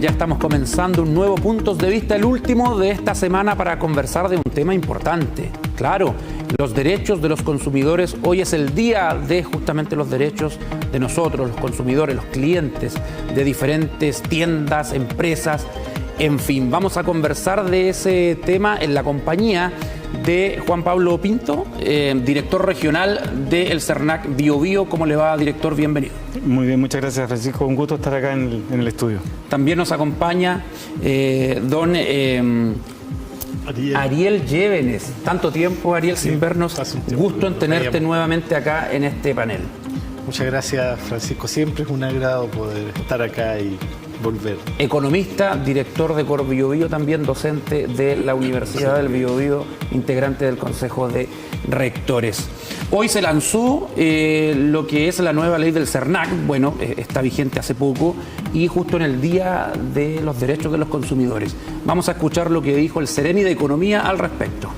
Ya estamos comenzando un nuevo Puntos de Vista, el último de esta semana, para conversar de un tema importante. Claro, los derechos de los consumidores. Hoy es el día de justamente los derechos de nosotros, los consumidores, los clientes de diferentes tiendas, empresas, en fin. Vamos a conversar de ese tema en la compañía de Juan Pablo Pinto, director regional del Cernac Biobío. ¿Cómo le va, director? Bienvenido. Muy bien, muchas gracias, Francisco. Un gusto estar acá en el estudio. También nos acompaña don Ariel Llévenes. Tanto tiempo, Ariel, sin vernos. Gusto en tenerte nuevamente acá en este panel. Muchas gracias, Francisco. Siempre es un agrado poder estar acá y volver. Economista, director de Cor Biobío, también docente de la Universidad del Biobío, integrante del Consejo de Rectores. Hoy se lanzó lo que es la nueva ley del Cernac. Bueno, está vigente hace poco y justo en el Día de los Derechos de los Consumidores. Vamos a escuchar lo que dijo el Ceremi de Economía al respecto.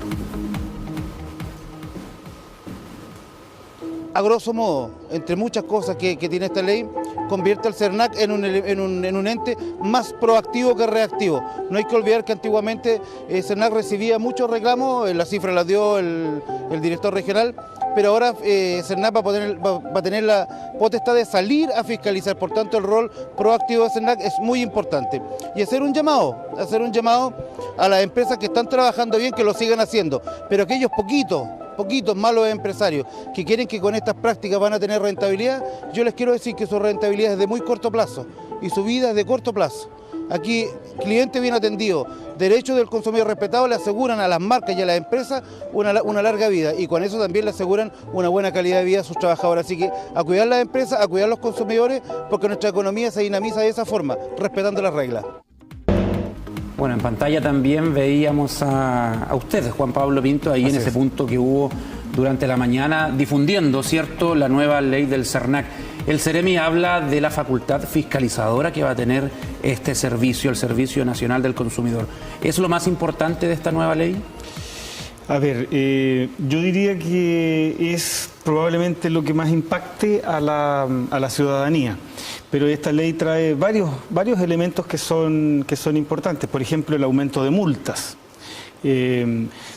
A grosso modo, entre muchas cosas que tiene esta ley, convierte al Cernac en un ente más proactivo que reactivo. No hay que olvidar que antiguamente Cernac recibía muchos reclamos, la cifra la dio el director regional, pero ahora Cernac va a tener la potestad de salir a fiscalizar. Por tanto, el rol proactivo de Cernac es muy importante. Y hacer un llamado a las empresas que están trabajando bien, que lo sigan haciendo, pero aquellos poquitos malos empresarios que quieren que con estas prácticas van a tener rentabilidad, yo les quiero decir que su rentabilidad es de muy corto plazo y su vida es de corto plazo. Aquí, cliente bien atendido, derechos del consumidor respetado, le aseguran a las marcas y a las empresas una larga vida, y con eso también le aseguran una buena calidad de vida a sus trabajadores. Así que a cuidar las empresas, a cuidar los consumidores, porque nuestra economía se dinamiza de esa forma, respetando las reglas. Bueno, en pantalla también veíamos a ustedes, Juan Pablo Pinto, ahí en ese punto que hubo durante la mañana, difundiendo, ¿cierto?, la nueva ley del Cernac. El Ceremi habla de la facultad fiscalizadora que va a tener este servicio, el Servicio Nacional del Consumidor. ¿Es lo más importante de esta nueva ley? A ver, yo diría que es probablemente lo que más impacte a la ciudadanía, pero esta ley trae varios elementos que son importantes. Por ejemplo, el aumento de multas.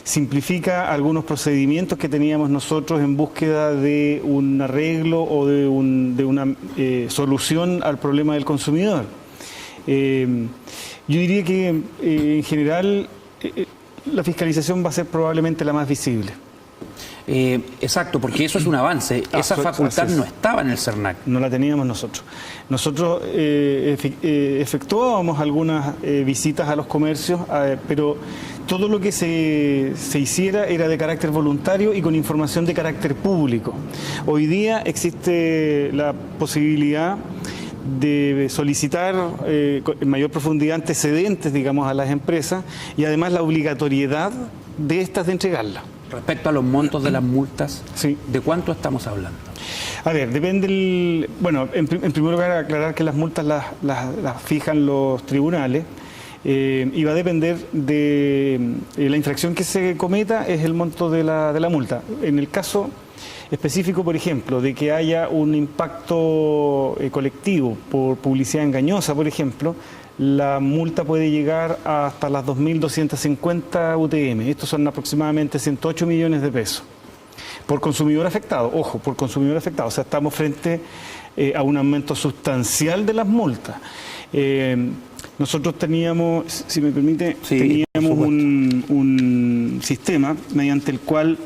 Simplifica algunos procedimientos que teníamos nosotros en búsqueda de un arreglo o de una solución al problema del consumidor. Yo diría que en general la fiscalización va a ser probablemente la más visible. Exacto, porque eso es un avance. Esa facultad no estaba en el Cernac. No la teníamos nosotros. Nosotros efectuábamos algunas visitas a los comercios, pero todo lo que se hiciera era de carácter voluntario y con información de carácter público. Hoy día existe la posibilidad de solicitar en mayor profundidad antecedentes, digamos, a las empresas, y además la obligatoriedad de estas de entregarlas. Respecto a los montos de las multas, sí. ¿De cuánto estamos hablando? A ver, depende bueno, en primer lugar aclarar que las multas las fijan los tribunales, y va a depender de la infracción que se cometa, es el monto de la multa. En el caso específico, por ejemplo, de que haya un impacto colectivo por publicidad engañosa, por ejemplo, la multa puede llegar hasta las 2.250 UTM. Estos son aproximadamente 108 millones de pesos. Por consumidor afectado, ojo, por consumidor afectado. O sea, estamos frente a un aumento sustancial de las multas. Nosotros teníamos, si me permite, teníamos un sistema mediante el cual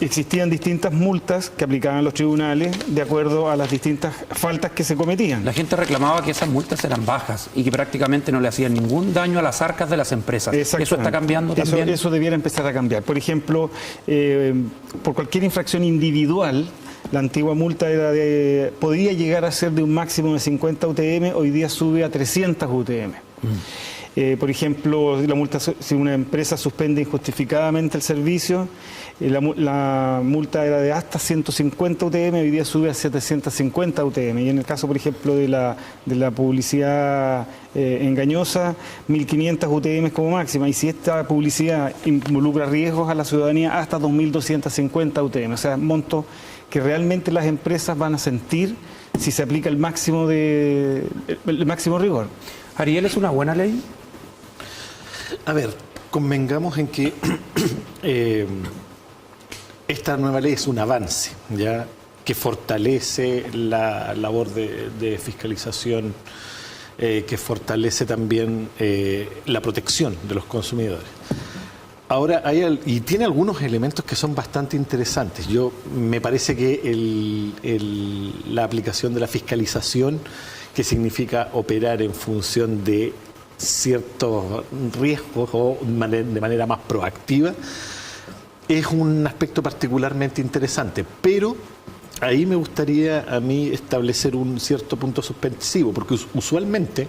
existían distintas multas que aplicaban los tribunales de acuerdo a las distintas faltas que se cometían. La gente reclamaba que esas multas eran bajas y que prácticamente no le hacían ningún daño a las arcas de las empresas. ¿Eso está cambiando también? Eso debiera empezar a cambiar. Por ejemplo, por cualquier infracción individual, la antigua multa podía llegar a ser de un máximo de 50 UTM, hoy día sube a 300 UTM. Por ejemplo, la multa, si una empresa suspende injustificadamente el servicio, la multa era de hasta 150 UTM, hoy día sube a 750 UTM. Y en el caso, por ejemplo, de la publicidad engañosa, 1.500 UTM como máxima. Y si esta publicidad involucra riesgos a la ciudadanía, hasta 2.250 UTM. O sea, montos que realmente las empresas van a sentir si se aplica el máximo rigor. Ariel, ¿es una buena ley? A ver, convengamos en que esta nueva ley es un avance, ya que fortalece la labor de fiscalización, que fortalece también la protección de los consumidores. Ahora, y tiene algunos elementos que son bastante interesantes. Me parece que la aplicación de la fiscalización, que significa operar en función de ciertos riesgos o de manera más proactiva, es un aspecto particularmente interesante, pero ahí me gustaría a mí establecer un cierto punto suspensivo, porque usualmente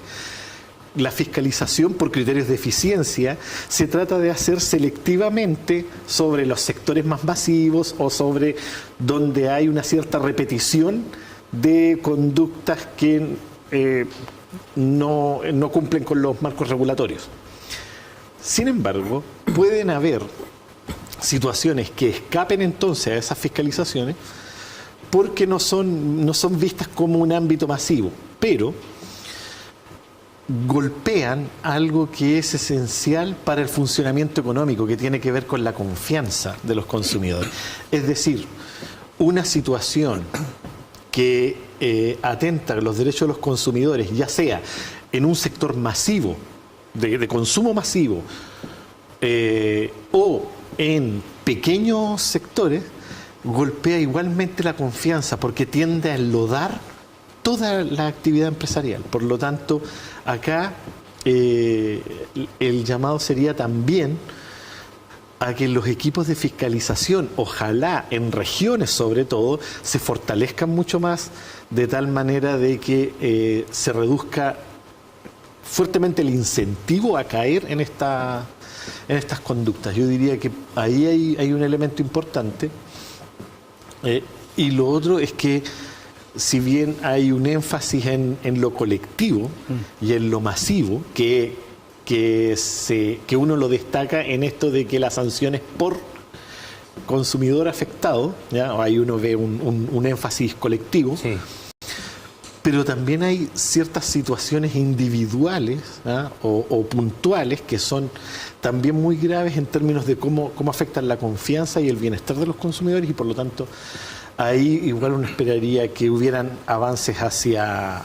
la fiscalización por criterios de eficiencia se trata de hacer selectivamente sobre los sectores más masivos o sobre donde hay una cierta repetición de conductas que no cumplen con los marcos regulatorios. Sin embargo, pueden haber situaciones que escapen entonces a esas fiscalizaciones porque no son vistas como un ámbito masivo, pero golpean algo que es esencial para el funcionamiento económico, que tiene que ver con la confianza de los consumidores. Es decir, una situación que atenta a los derechos de los consumidores, ya sea en un sector masivo, de consumo masivo, o en pequeños sectores, golpea igualmente la confianza porque tiende a enlodar toda la actividad empresarial. Por lo tanto, acá el llamado sería también a que los equipos de fiscalización, ojalá en regiones sobre todo, se fortalezcan mucho más, de tal manera de que se reduzca fuertemente el incentivo a caer en estas conductas. Yo diría que ahí hay un elemento importante. Y lo otro es que, si bien hay un énfasis en lo colectivo y en lo masivo, que uno lo destaca en esto de que las sanciones por consumidor afectado, ¿ya? Ahí uno ve un énfasis colectivo, sí. Pero también hay ciertas situaciones individuales, ¿ah? o puntuales que son también muy graves en términos de cómo afectan la confianza y el bienestar de los consumidores, y por lo tanto ahí igual uno esperaría que hubieran avances hacia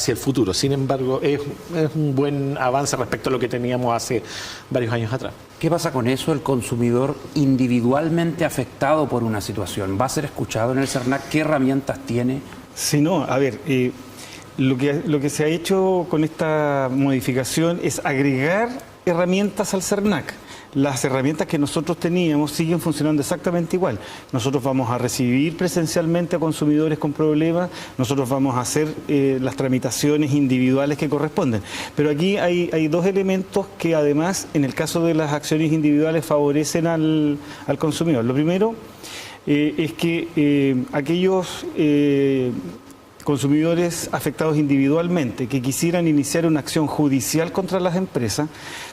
el futuro. Sin embargo, es un buen avance respecto a lo que teníamos hace varios años atrás. ¿Qué pasa con eso? El consumidor individualmente afectado por una situación, ¿va a ser escuchado en el CERNAC? ¿Qué herramientas tiene? Sí, no, a ver, lo que se ha hecho con esta modificación es agregar herramientas al CERNAC. Las herramientas que nosotros teníamos siguen funcionando exactamente igual. Nosotros vamos a recibir presencialmente a consumidores con problemas, nosotros vamos a hacer las tramitaciones individuales que corresponden. Pero aquí hay dos elementos que además, en el caso de las acciones individuales, favorecen al consumidor. Lo primero es que aquellos consumidores afectados individualmente que quisieran iniciar una acción judicial contra las empresas,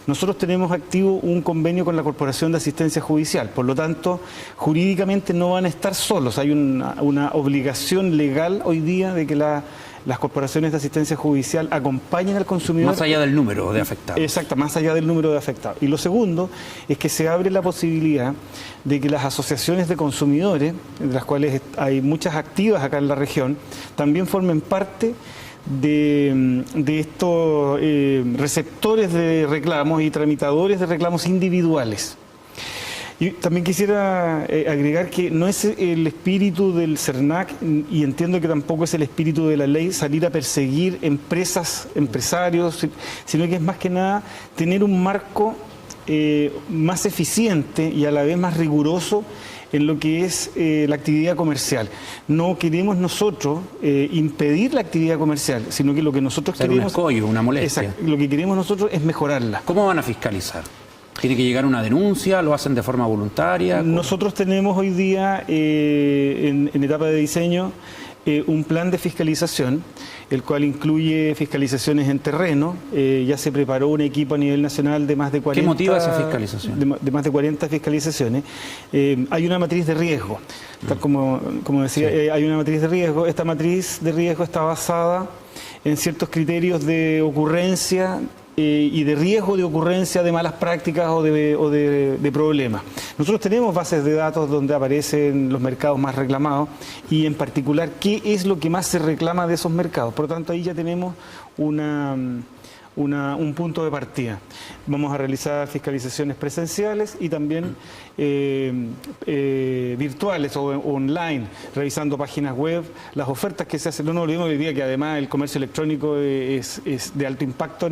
nosotros tenemos activo un convenio con la Corporación de Asistencia Judicial. Por lo tanto, jurídicamente no van a estar solos. Hay una obligación legal hoy día de que las corporaciones de asistencia judicial acompañen al consumidor. Más allá del número de afectados. Exacto, más allá del número de afectados. Y lo segundo es que se abre la posibilidad de que las asociaciones de consumidores, de las cuales hay muchas activas acá en la región, también formen parte de estos receptores de reclamos y tramitadores de reclamos individuales. Y también quisiera agregar que no es el espíritu del CERNAC, y entiendo que tampoco es el espíritu de la ley, salir a perseguir empresarios, sino que es más que nada tener un marco más eficiente y a la vez más riguroso en lo que es la actividad comercial. No queremos nosotros impedir la actividad comercial, sino que lo que nosotros Ser queremos... un escollo, una molestia. Exacto, lo que queremos nosotros es mejorarla. ¿Cómo van a fiscalizar? ¿Tiene que llegar una denuncia? ¿Lo hacen de forma voluntaria? Nosotros tenemos hoy día, en etapa de diseño, un plan de fiscalización, el cual incluye fiscalizaciones en terreno. Ya se preparó un equipo a nivel nacional de más de 40... ¿Qué motiva esa fiscalización? De más de 40 fiscalizaciones. Hay una matriz de riesgo, tal como decía, sí. Hay una matriz de riesgo. Esta matriz de riesgo está basada en ciertos criterios de ocurrencia y de riesgo de ocurrencia de malas prácticas o de problemas. Nosotros tenemos bases de datos donde aparecen los mercados más reclamados y en particular qué es lo que más se reclama de esos mercados. Por lo tanto, ahí ya tenemos un punto de partida. Vamos a realizar fiscalizaciones presenciales y también virtuales o online, revisando páginas web, las ofertas que se hacen. No nos olvidemos hoy día que además el comercio electrónico es de alto impacto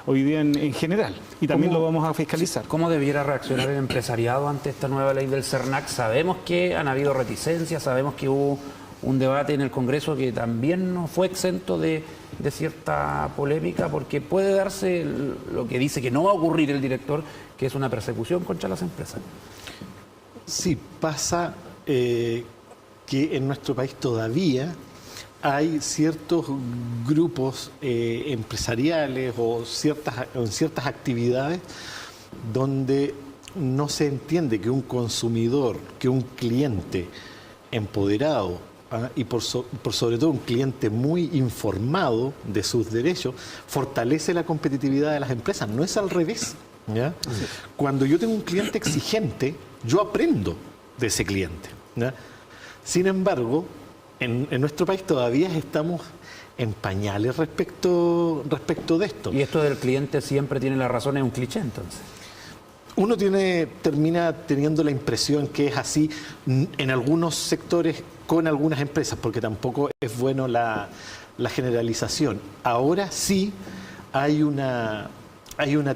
hoy día en general, y también lo vamos a fiscalizar. ¿Cómo debiera reaccionar el empresariado ante esta nueva ley del CERNAC? Sabemos que han habido reticencias, sabemos que hubo un debate en el Congreso que también no fue exento de cierta polémica, porque puede darse lo que dice que no va a ocurrir el director, que es una persecución contra las empresas. Sí, pasa que en nuestro país todavía hay ciertos grupos empresariales o ciertas actividades donde no se entiende que un consumidor, que un cliente empoderado, y por sobre todo un cliente muy informado de sus derechos, fortalece la competitividad de las empresas. No es al revés, ¿ya? Sí. Cuando yo tengo un cliente exigente, yo aprendo de ese cliente, ¿ya? Sin embargo, en nuestro país todavía estamos en pañales respecto de esto. Y esto del cliente siempre tiene la razón, es un cliché entonces. Uno termina teniendo la impresión que es así en algunos sectores con algunas empresas, porque tampoco es bueno la generalización. Ahora sí hay una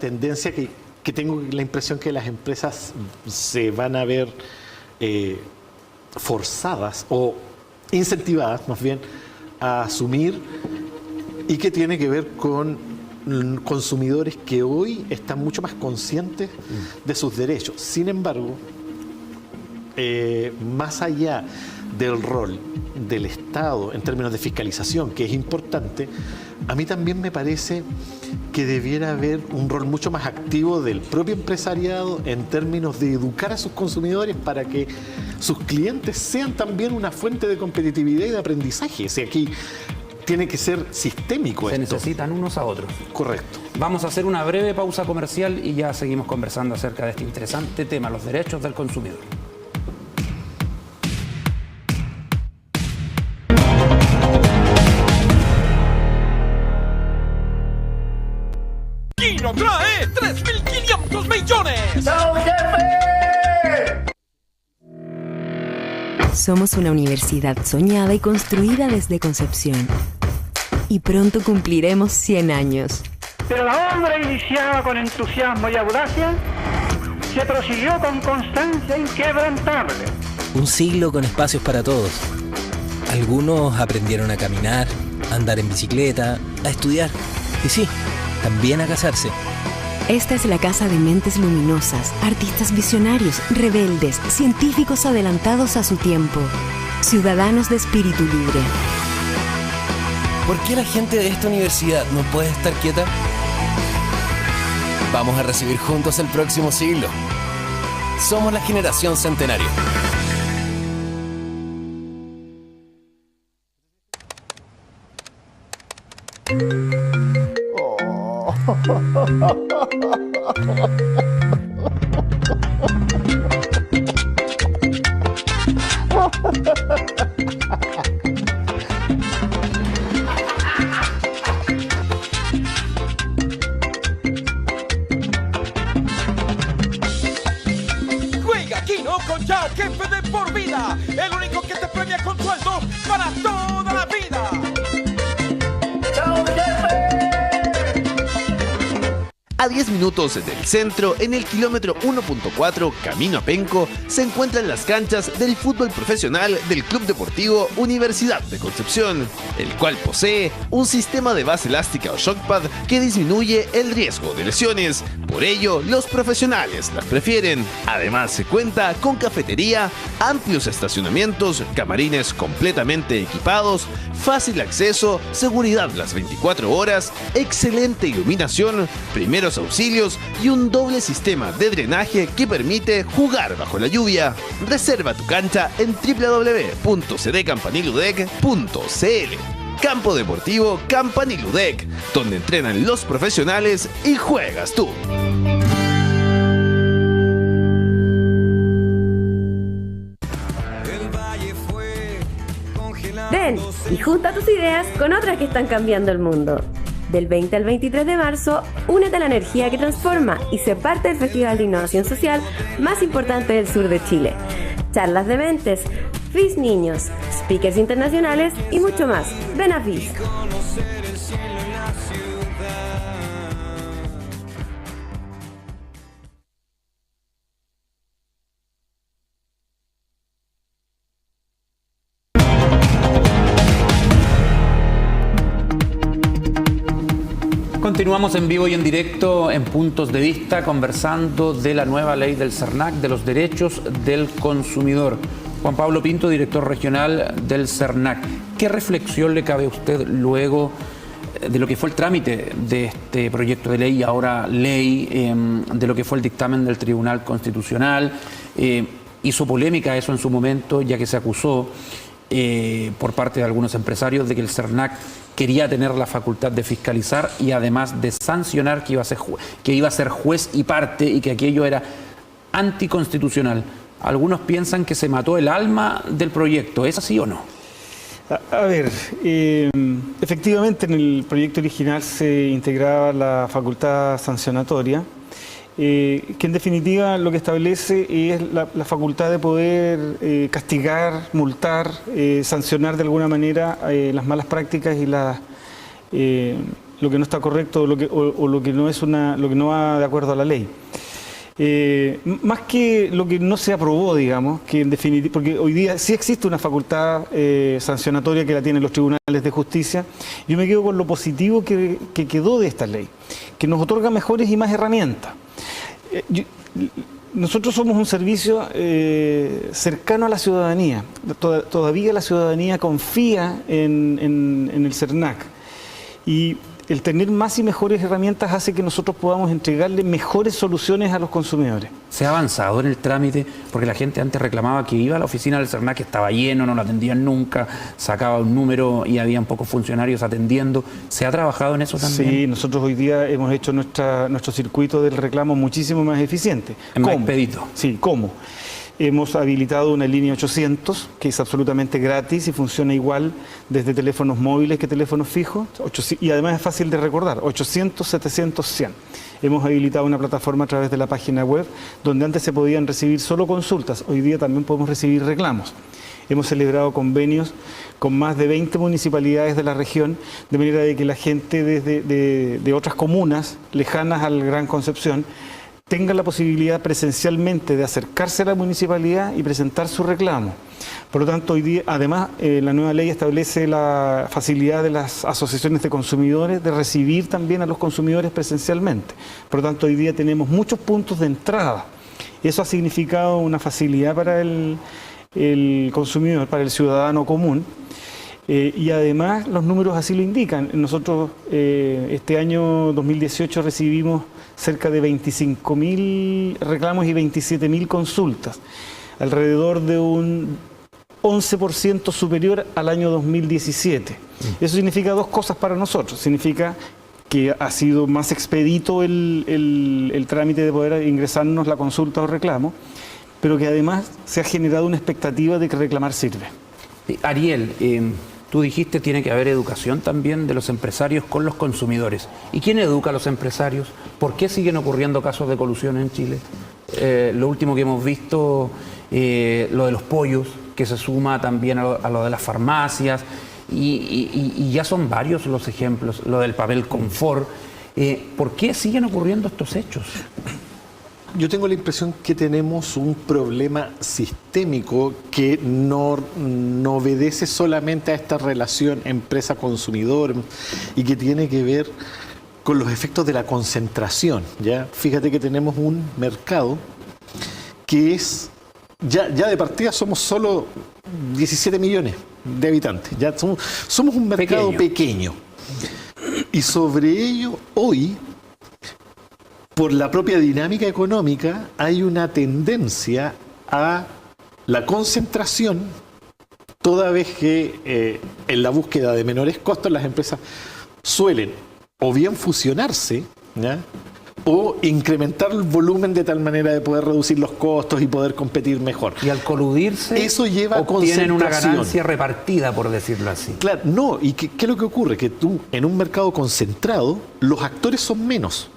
tendencia que tengo la impresión que las empresas se van a ver forzadas o incentivadas, más bien, a asumir, y que tiene que ver con consumidores que hoy están mucho más conscientes de sus derechos. Sin embargo, más allá del rol del Estado en términos de fiscalización, que es importante, a mí también me parece que debiera haber un rol mucho más activo del propio empresariado en términos de educar a sus consumidores para que sus clientes sean también una fuente de competitividad y de aprendizaje. O sea, aquí tiene que ser sistémico esto. Se necesitan unos a otros. Correcto. Vamos a hacer una breve pausa comercial y ya seguimos conversando acerca de este interesante tema, los derechos del consumidor. Kino trae 3.500 millones. ¡Chao, jefe! Somos una universidad soñada y construida desde concepción. Y pronto cumpliremos 100 años. Pero la obra iniciada con entusiasmo y audacia se prosiguió con constancia inquebrantable. Un siglo con espacios para todos. Algunos aprendieron a caminar, a andar en bicicleta, a estudiar. Y sí, también a casarse. Esta es la casa de mentes luminosas, artistas visionarios, rebeldes, científicos adelantados a su tiempo, ciudadanos de espíritu libre. ¿Por qué la gente de esta universidad no puede estar quieta? Vamos a recibir juntos el próximo siglo. Somos la generación centenario. Juega Kino con Yao Jefe de por vida, el único que te premia con sueldo para toda la vida. ¡Chao, jefe! A 10 minutos del centro, en el kilómetro 1.4, camino a Penco, se encuentran las canchas del fútbol profesional del Club Deportivo Universidad de Concepción, el cual posee un sistema de base elástica o shockpad que disminuye el riesgo de lesiones. Por ello, los profesionales las prefieren. Además, se cuenta con cafetería, amplios estacionamientos, camarines completamente equipados, fácil acceso, seguridad las 24 horas, excelente iluminación, primeros auxilios y un doble sistema de drenaje que permite jugar bajo la lluvia. Reserva tu cancha en www.cdcampaniludec.cl. Campo Deportivo Campaniludec, donde entrenan los profesionales y juegas tú. Ven y junta tus ideas con otras que están cambiando el mundo. Del 20 al 23 de marzo, únete a la energía que transforma y sé parte del Festival de Innovación Social más importante del sur de Chile. Charlas de mentes, FIS Niños, speakers internacionales y mucho más. Ven a FIS. Continuamos en vivo y en directo en Puntos de Vista conversando de la nueva ley del CERNAC, de los derechos del consumidor. Juan Pablo Pinto, director regional del CERNAC. ¿Qué reflexión le cabe a usted luego de lo que fue el trámite de este proyecto de ley y ahora ley, de lo que fue el dictamen del Tribunal Constitucional? Hizo polémica eso en su momento, ya que se acusó por parte de algunos empresarios de que el CERNAC quería tener la facultad de fiscalizar y además de sancionar, que iba a ser juez y parte y que aquello era anticonstitucional. Algunos piensan que se mató el alma del proyecto. ¿Es así o no? A ver, efectivamente en el proyecto original se integraba la facultad sancionatoria, que en definitiva lo que establece es la facultad de poder castigar, multar, sancionar de alguna manera las malas prácticas y lo que no está correcto o lo que no es lo que no va de acuerdo a la ley. Más que lo que no se aprobó, digamos, que en definitiva, porque hoy día sí existe una facultad sancionatoria que la tienen los tribunales de justicia, yo me quedo con lo positivo que quedó de esta ley, que nos otorga mejores y más herramientas. Nosotros somos un servicio cercano a la ciudadanía. Todavía la ciudadanía confía en el CERNAC. Y el tener más y mejores herramientas hace que nosotros podamos entregarle mejores soluciones a los consumidores. ¿Se ha avanzado en el trámite? Porque la gente antes reclamaba que iba a la oficina del CERNAC, que estaba lleno, no lo atendían nunca, sacaba un número y habían pocos funcionarios atendiendo. ¿Se ha trabajado en eso también? Sí, nosotros hoy día hemos hecho nuestro circuito del reclamo muchísimo más eficiente. ¿Es más expedito? Sí, ¿cómo? Hemos habilitado una línea 800 que es absolutamente gratis y funciona igual desde teléfonos móviles que teléfonos fijos y además es fácil de recordar, 800-700-100. Hemos habilitado una plataforma a través de la página web donde antes se podían recibir solo consultas, hoy día también podemos recibir reclamos. Hemos celebrado convenios con más de 20 municipalidades de la región, de manera de que la gente de otras comunas lejanas al Gran Concepción tenga la posibilidad presencialmente de acercarse a la municipalidad y presentar su reclamo. Por lo tanto, hoy día, además, la nueva ley establece la facilidad de las asociaciones de consumidores de recibir también a los consumidores presencialmente. Por lo tanto, hoy día tenemos muchos puntos de entrada. Eso ha significado una facilidad para el consumidor, para el ciudadano común. Y además los números así lo indican. Nosotros este año 2018 recibimos cerca de 25.000 reclamos y 27.000 consultas, alrededor de un 11% superior al año 2017. Eso significa dos cosas para nosotros. Significa que ha sido más expedito el trámite de poder ingresarnos la consulta o reclamo, pero que además se ha generado una expectativa de que reclamar sirve. Ariel, tú dijiste tiene que haber educación también de los empresarios con los consumidores. ¿Y quién educa a los empresarios? ¿Por qué siguen ocurriendo casos de colusión en Chile? Lo último que hemos visto, lo de los pollos, que se suma también a lo de las farmacias, y ya son varios los ejemplos, lo del papel confort. ¿Por qué siguen ocurriendo estos hechos? Yo tengo la impresión que tenemos un problema sistémico que no obedece solamente a esta relación empresa-consumidor y que tiene que ver con los efectos de la concentración, ¿ya? Fíjate que tenemos un mercado que es, ya de partida somos solo 17 millones de habitantes, ya somos un mercado pequeño. Y sobre ello, hoy, por la propia dinámica económica, hay una tendencia a la concentración, toda vez que en la búsqueda de menores costos las empresas suelen o bien fusionarse, ¿ya?, o incrementar el volumen de tal manera de poder reducir los costos y poder competir mejor. Y al coludirse, eso lleva a obtienen una ganancia repartida, por decirlo así. Claro, no, y ¿qué es lo que ocurre? Que tú, en un mercado concentrado, los actores son menos.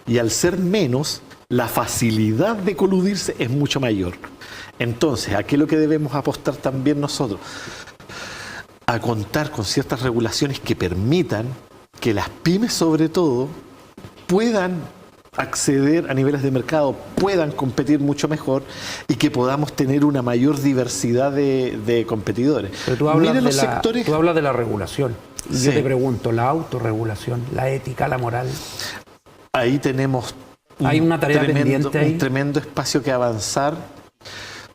Y al ser menos, la facilidad de coludirse es mucho mayor. Entonces, ¿a qué es lo que debemos apostar también nosotros? A contar con ciertas regulaciones que permitan que las pymes, sobre todo, puedan acceder a niveles de mercado, puedan competir mucho mejor y que podamos tener una mayor diversidad de competidores. Pero tú hablas, tú hablas de la regulación. Sí. Yo te pregunto, la autorregulación, la ética, la moral. Ahí tenemos una tarea pendiente ahí. Un tremendo espacio que avanzar,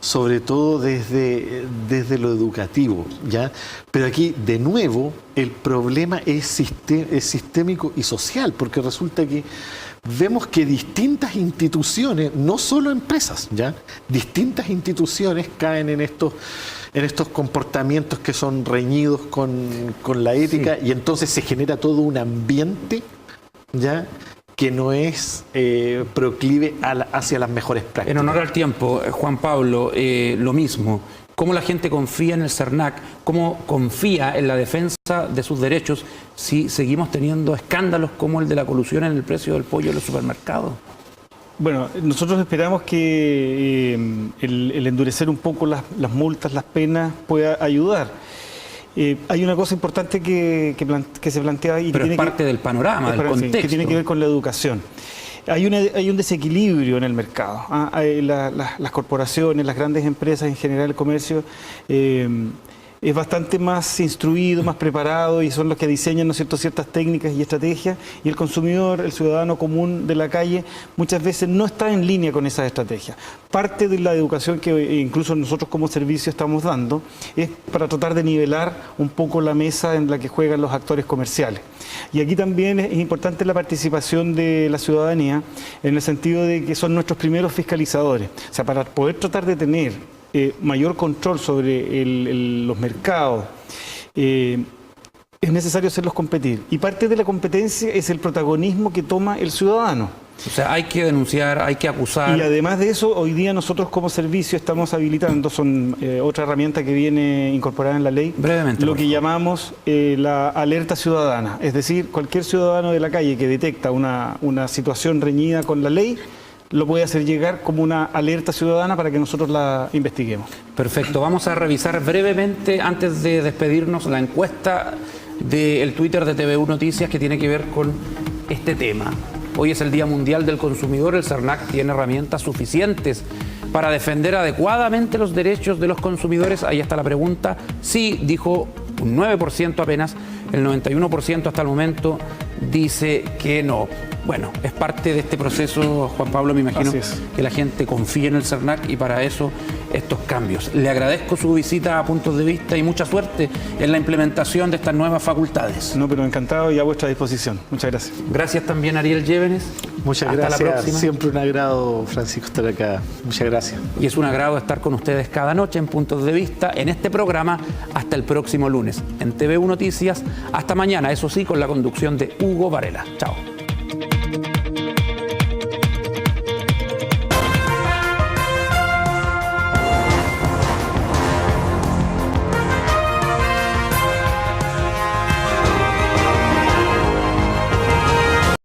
sobre todo desde lo educativo, ¿ya? Pero aquí, de nuevo, el problema es sistémico y social, porque resulta que vemos que distintas instituciones, no solo empresas, ¿ya?, distintas instituciones caen en estos comportamientos que son reñidos con la ética, sí. Y entonces se genera todo un ambiente, ¿ya?, que no es proclive hacia las mejores prácticas. En honor al tiempo, Juan Pablo, lo mismo. ¿Cómo la gente confía en el CERNAC? ¿Cómo confía en la defensa de sus derechos si seguimos teniendo escándalos como el de la colusión en el precio del pollo en los supermercados? Bueno, nosotros esperamos que el endurecer un poco las multas, las penas, pueda ayudar. Hay una cosa importante que se plantea y pero que es parte del panorama, del contexto. Que tiene que ver con la educación. Hay un desequilibrio en el mercado. Las corporaciones, las grandes empresas, en general el comercio, es bastante más instruido, más preparado, y son los que diseñan, ¿no es cierto?, ciertas técnicas y estrategias, y el consumidor, el ciudadano común de la calle, muchas veces no está en línea con esas estrategias. Parte de la educación que incluso nosotros como servicio estamos dando es para tratar de nivelar un poco la mesa en la que juegan los actores comerciales. Y aquí también es importante la participación de la ciudadanía, en el sentido de que son nuestros primeros fiscalizadores. O sea, para poder tratar de tener mayor control sobre los mercados, es necesario hacerlos competir. Y parte de la competencia es el protagonismo que toma el ciudadano. O sea, hay que denunciar, hay que acusar. Y además de eso, hoy día nosotros como servicio estamos habilitando, otra herramienta que viene incorporada en la ley, brevemente, lo que llamamos la alerta ciudadana. Es decir, cualquier ciudadano de la calle que detecta una situación reñida con la ley, lo puede hacer llegar como una alerta ciudadana para que nosotros la investiguemos. Perfecto. Vamos a revisar brevemente, antes de despedirnos, la encuesta del Twitter de TVU Noticias que tiene que ver con este tema. Hoy es el Día Mundial del Consumidor. El CERNAC tiene herramientas suficientes para defender adecuadamente los derechos de los consumidores. Ahí está la pregunta. Sí, dijo un 9% apenas. El 91% hasta el momento dice que no. Bueno, es parte de este proceso, Juan Pablo, me imagino que la gente confíe en el CERNAC, y para eso estos cambios. Le agradezco su visita a Puntos de Vista y mucha suerte en la implementación de estas nuevas facultades. No, pero encantado y a vuestra disposición. Muchas gracias. Gracias también, Ariel Llévenes. Muchas gracias. La próxima. Siempre un agrado, Francisco, estar acá. Muchas gracias. Y es un agrado estar con ustedes cada noche en Puntos de Vista, en este programa, hasta el próximo lunes. En TVU Noticias, hasta mañana, eso sí, con la conducción de Hugo Varela. Chao.